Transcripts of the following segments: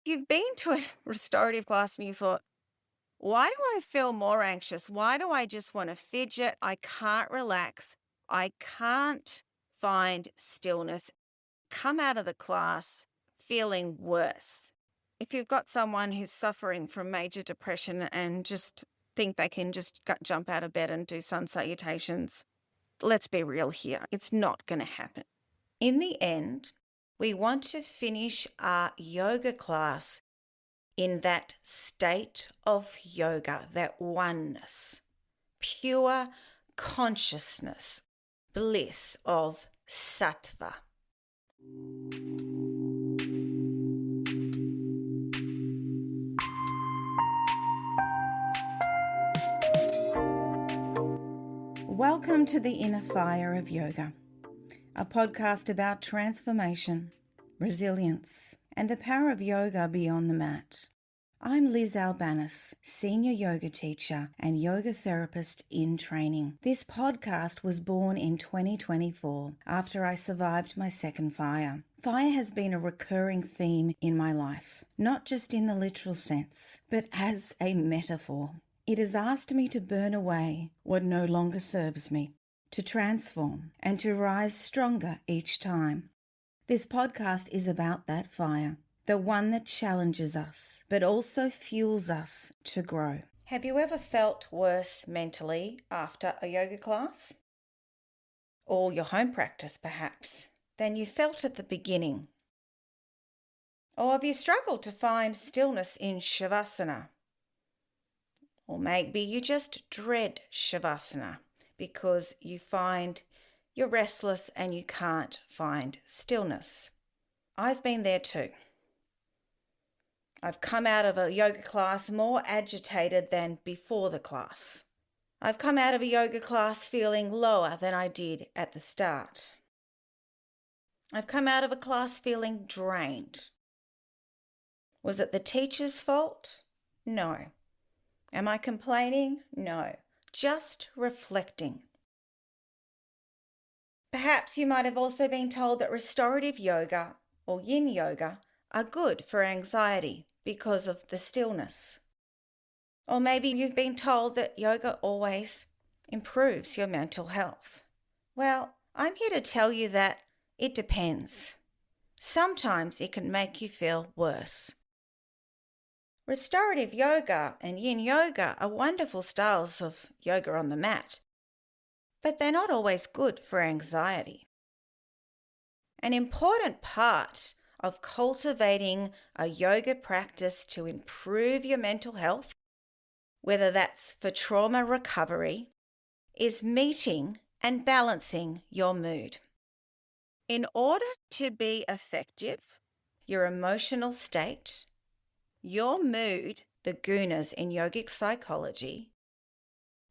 you've been to a restorative class and you thought, why do I feel more anxious? Why do I just want to fidget? I can't relax. I can't find stillness. Come out of the class feeling worse. If you've got someone who's suffering from major depression and just think they can just jump out of bed and do sun salutations, let's be real here. It's not going to happen. In the end, we want to finish our yoga class in that state of yoga, that oneness, pure consciousness, bliss of Sattva. Welcome to the Inner Fire of Yoga, a podcast about transformation, resilience, and the power of yoga beyond the mat. I'm Liz Albanis, senior yoga teacher and yoga therapist in training. This podcast was born in 2024 after I survived my second fire. Fire has been a recurring theme in my life, not just in the literal sense, but as a metaphor. It has asked me to burn away what no longer serves me, to transform and to rise stronger each time. This podcast is about that fire, the one that challenges us, but also fuels us to grow. Have you ever felt worse mentally after a yoga class? Or your home practice, perhaps, than you felt at the beginning? Or have you struggled to find stillness in Shavasana? Or maybe you just dread Shavasana because you find you're restless and you can't find stillness. I've been there too. I've come out of a yoga class more agitated than before the class. I've come out of a yoga class feeling lower than I did at the start. I've come out of a class feeling drained. Was it the teacher's fault? No. Am I complaining? No. Just reflecting. Perhaps you might have also been told that restorative yoga or yin yoga are good for anxiety because of the stillness. Or maybe you've been told that yoga always improves your mental health. Well, I'm here to tell you that it depends. Sometimes it can make you feel worse. Restorative yoga and yin yoga are wonderful styles of yoga on the mat, but they're not always good for anxiety. An important part of cultivating a yoga practice to improve your mental health, whether that's for trauma recovery, is meeting and balancing your mood. In order to be effective, your emotional state, your mood, the Gunas in yogic psychology,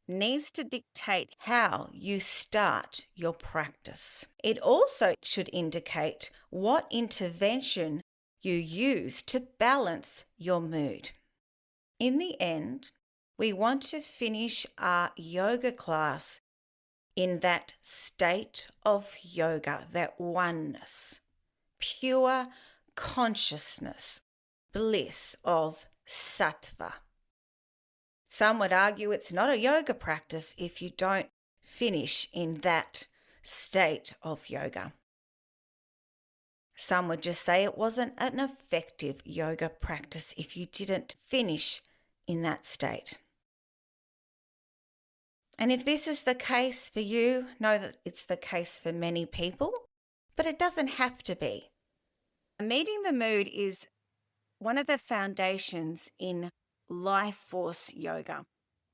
needs to dictate how you start your practice. It also should indicate what intervention you use to balance your mood. In the end, we want to finish our yoga class in that state of yoga, that oneness, pure consciousness, bliss of Sattva. Some would argue it's not a yoga practice if you don't finish in that state of yoga. Some would just say it wasn't an effective yoga practice if you didn't finish in that state. And if this is the case for you, know that it's the case for many people, but it doesn't have to be. Meeting the mood is one of the foundations in life force yoga.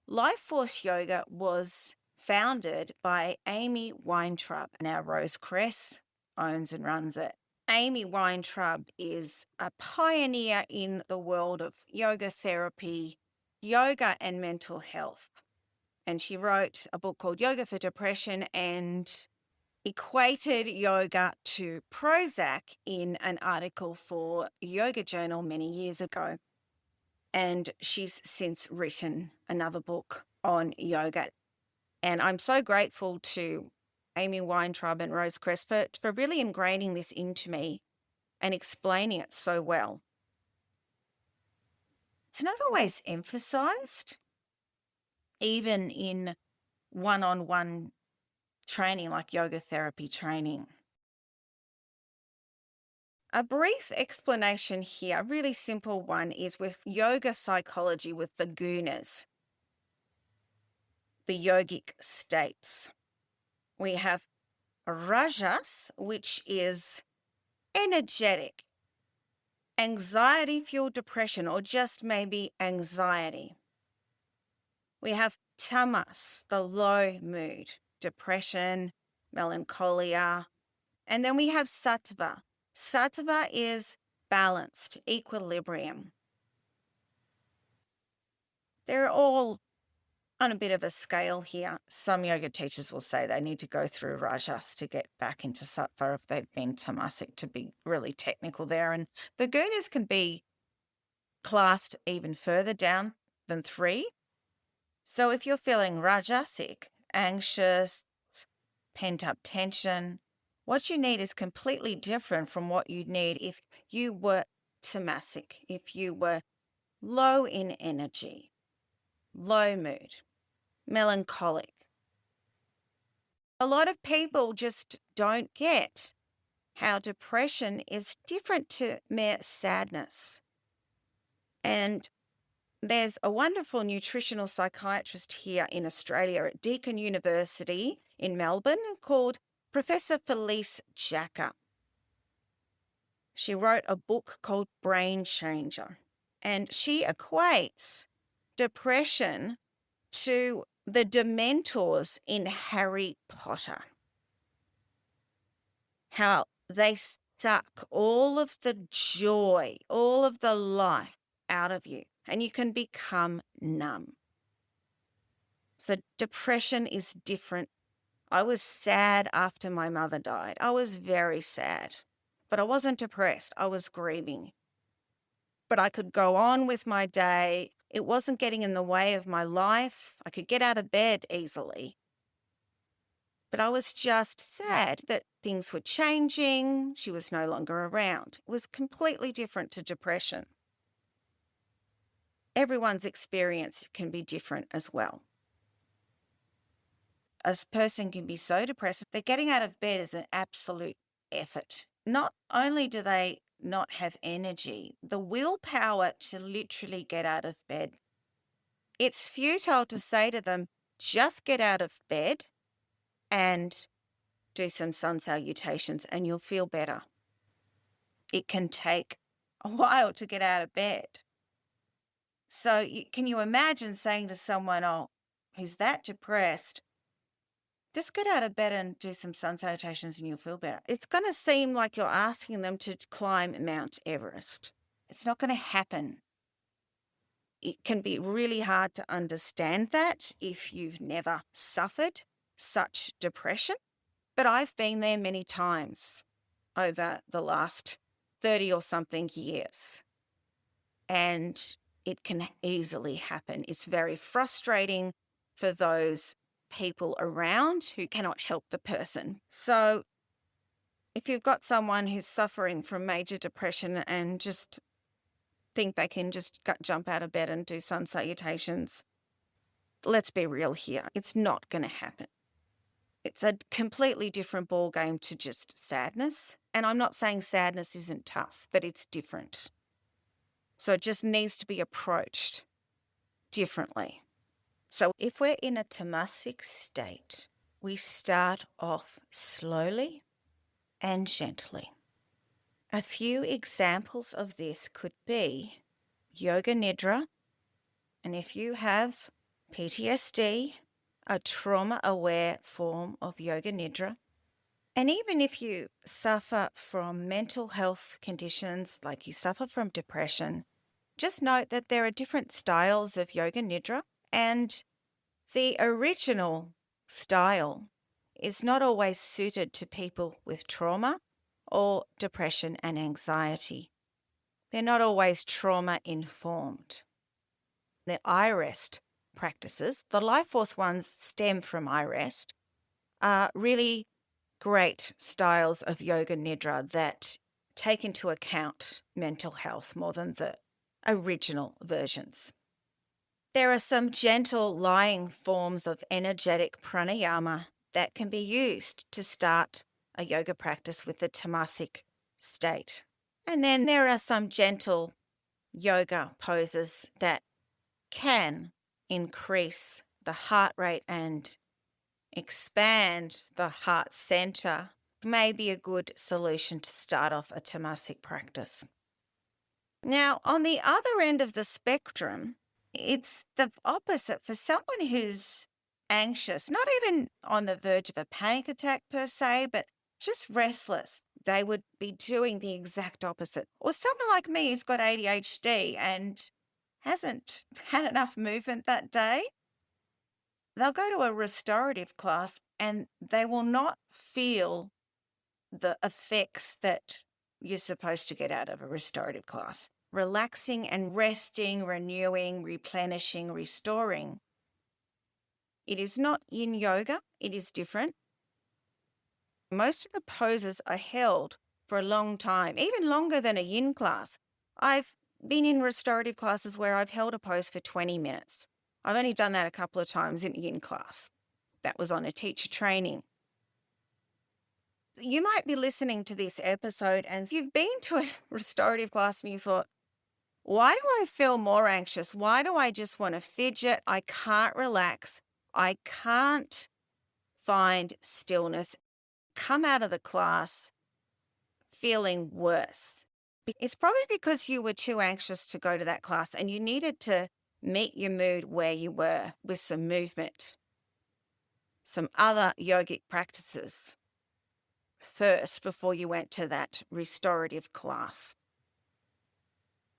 Life force yoga was founded by Amy Weintraub. Now Rose Cress owns and runs it. Amy Weintraub is a pioneer in the world of yoga therapy, yoga and mental health. And she wrote a book called Yoga for Depression and equated yoga to Prozac in an article for Yoga Journal many years ago. And she's since written another book on yoga. And I'm so grateful to Amy Weintraub and Rose Cress for really ingraining this into me and explaining it so well. It's not always emphasized, even in one-on-one training like yoga therapy training. A brief explanation here, a really simple one, is with yoga psychology with the Gunas, the yogic states. We have rajas, which is energetic, anxiety-fueled depression, or just maybe anxiety. We have tamas, the low mood, depression, melancholia. And then we have sattva. Sattva is balanced, equilibrium. They're all on a bit of a scale here. Some yoga teachers will say they need to go through rajas to get back into sattva if they've been tamasic, to be really technical there. And the gunas can be classed even further down than 3. So if you're feeling rajasic, anxious, pent-up tension, what you need is completely different from what you'd need if you were tamasic, if you were low in energy, low mood, melancholic. A lot of people just don't get how depression is different to mere sadness. And there's a wonderful nutritional psychiatrist here in Australia at Deakin University in Melbourne called Professor Felice Jacka. She wrote a book called Brain Changer, and she equates depression to the Dementors in Harry Potter. How they suck all of the joy, all of the life out of you, and you can become numb. So depression is different. I was sad after my mother died. I was very sad, but I wasn't depressed. I was grieving. But I could go on with my day. It wasn't getting in the way of my life. I could get out of bed easily. But I was just sad that things were changing. She was no longer around. It was completely different to depression. Everyone's experience can be different as well. A person can be so depressed that getting out of bed is an absolute effort. Not only do they not have energy, the willpower to literally get out of bed. It's futile to say to them, just get out of bed and do some sun salutations and you'll feel better. It can take a while to get out of bed. So can you imagine saying to someone, oh, who's that depressed, just get out of bed and do some sun salutations and you'll feel better. It's going to seem like you're asking them to climb Mount Everest. It's not going to happen. It can be really hard to understand that if you've never suffered such depression. But I've been there many times over the last 30 or something years. And it can easily happen. It's very frustrating for those people around who cannot help the person. So if you've got someone who's suffering from major depression and just think they can just jump out of bed and do sun salutations, let's be real here. It's not going to happen. It's a completely different ballgame to just sadness. And I'm not saying sadness isn't tough, but it's different. So it just needs to be approached differently. So if we're in a tamasic state, we start off slowly and gently. A few examples of this could be yoga nidra. And if you have PTSD, a trauma-aware form of yoga nidra, and even if you suffer from mental health conditions, like you suffer from depression, just note that there are different styles of yoga nidra, and the original style is not always suited to people with trauma or depression and anxiety. They're not always trauma-informed. The I-rest practices, the life force ones stem from I-rest, are really great styles of yoga nidra that take into account mental health more than the original versions. There are some gentle lying forms of energetic pranayama that can be used to start a yoga practice with the tamasic state. And then there are some gentle yoga poses that can increase the heart rate and expand the heart center. May be a good solution to start off a tamasic practice. Now, on the other end of the spectrum, it's the opposite for someone who's anxious, not even on the verge of a panic attack per se, but just restless. They would be doing the exact opposite. Or someone like me who's got ADHD and hasn't had enough movement that day, they'll go to a restorative class and they will not feel the effects that you're supposed to get out of a restorative class. Relaxing and resting, renewing, replenishing, restoring. It is not yin yoga, it is different. Most of the poses are held for a long time, even longer than a yin class. I've been in restorative classes where I've held a pose for 20 minutes. I've only done that a couple of times in yin class. That was on a teacher training. You might be listening to this episode and you've been to a restorative class and you thought, why do I feel more anxious? Why do I just want to fidget? I can't relax. I can't find stillness. Come out of the class feeling worse. It's probably because you were too anxious to go to that class and you needed to meet your mood where you were with some movement, some other yogic practices first before you went to that restorative class.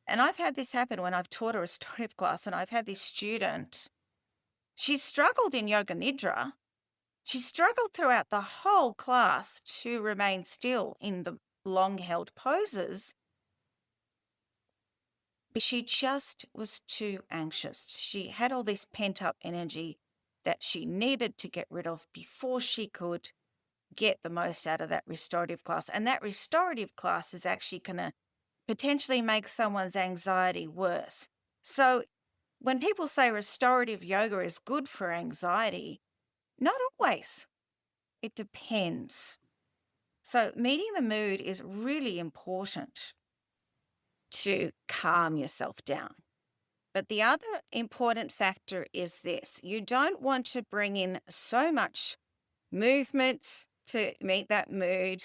And I've had this happen when I've taught a restorative class, and I've had this student, she struggled in yoga nidra. She struggled throughout the whole class to remain still in the long-held poses. But she just was too anxious. She had all this pent-up energy that she needed to get rid of before she could get the most out of that restorative class. And that restorative class is actually going to potentially make someone's anxiety worse. So when people say restorative yoga is good for anxiety, not always. It depends. So meeting the mood is really important to calm yourself down. But the other important factor is this. You don't want to bring in so much movement to meet that mood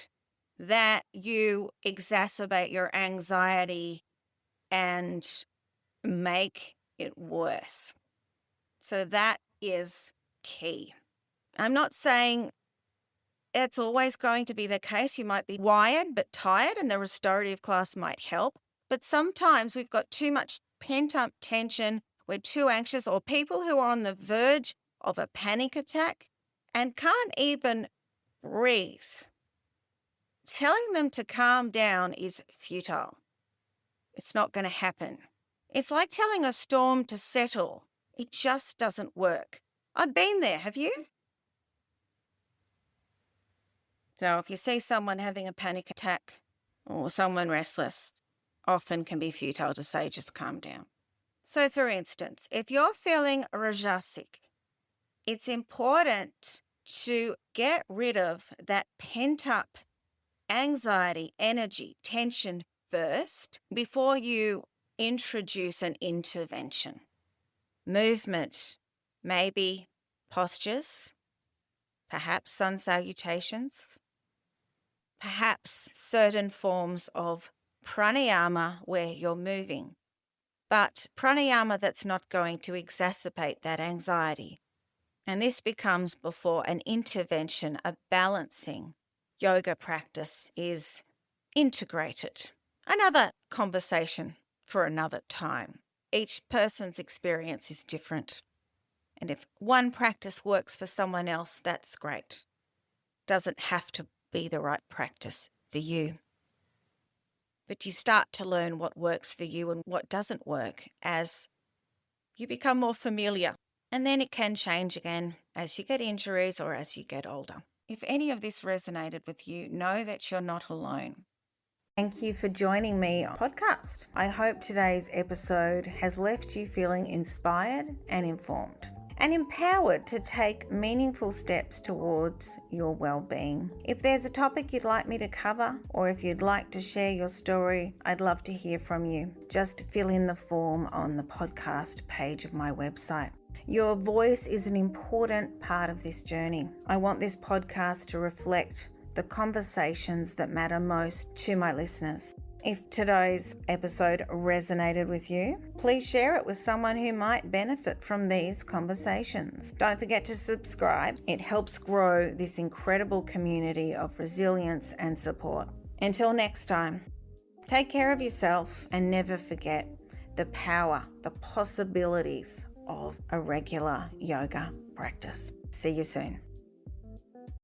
that you exacerbate your anxiety and make it worse. So that is key. I'm not saying it's always going to be the case. You might be wired but tired, and the restorative class might help. But sometimes we've got too much pent-up tension, we're too anxious, or people who are on the verge of a panic attack and can't even breathe. Telling them to calm down is futile. It's not going to happen. It's like telling a storm to settle. It just doesn't work. I've been there, have you? So if you see someone having a panic attack or someone restless, often can be futile to say, just calm down. So for instance, if you're feeling rajasic, it's important to get rid of that pent-up anxiety, energy, tension first before you introduce an intervention. Movement, maybe postures, perhaps sun salutations, perhaps certain forms of pranayama where you're moving, but pranayama that's not going to exacerbate that anxiety. And this becomes before an intervention, a balancing yoga practice is integrated. Another conversation for another time. Each person's experience is different. And if one practice works for someone else, that's great. Doesn't have to be the right practice for you. But you start to learn what works for you and what doesn't work as you become more familiar. And then it can change again as you get injuries or as you get older. If any of this resonated with you, know that you're not alone. Thank you for joining me on the podcast. I hope today's episode has left you feeling inspired and informed and empowered to take meaningful steps towards your well-being. If there's a topic you'd like me to cover, or if you'd like to share your story, I'd love to hear from you. Just fill in the form on the podcast page of my website. Your voice is an important part of this journey. I want this podcast to reflect the conversations that matter most to my listeners. If today's episode resonated with you, please share it with someone who might benefit from these conversations. Don't forget to subscribe. It helps grow this incredible community of resilience and support. Until next time, take care of yourself and never forget the power, the possibilities of a regular yoga practice. See you soon.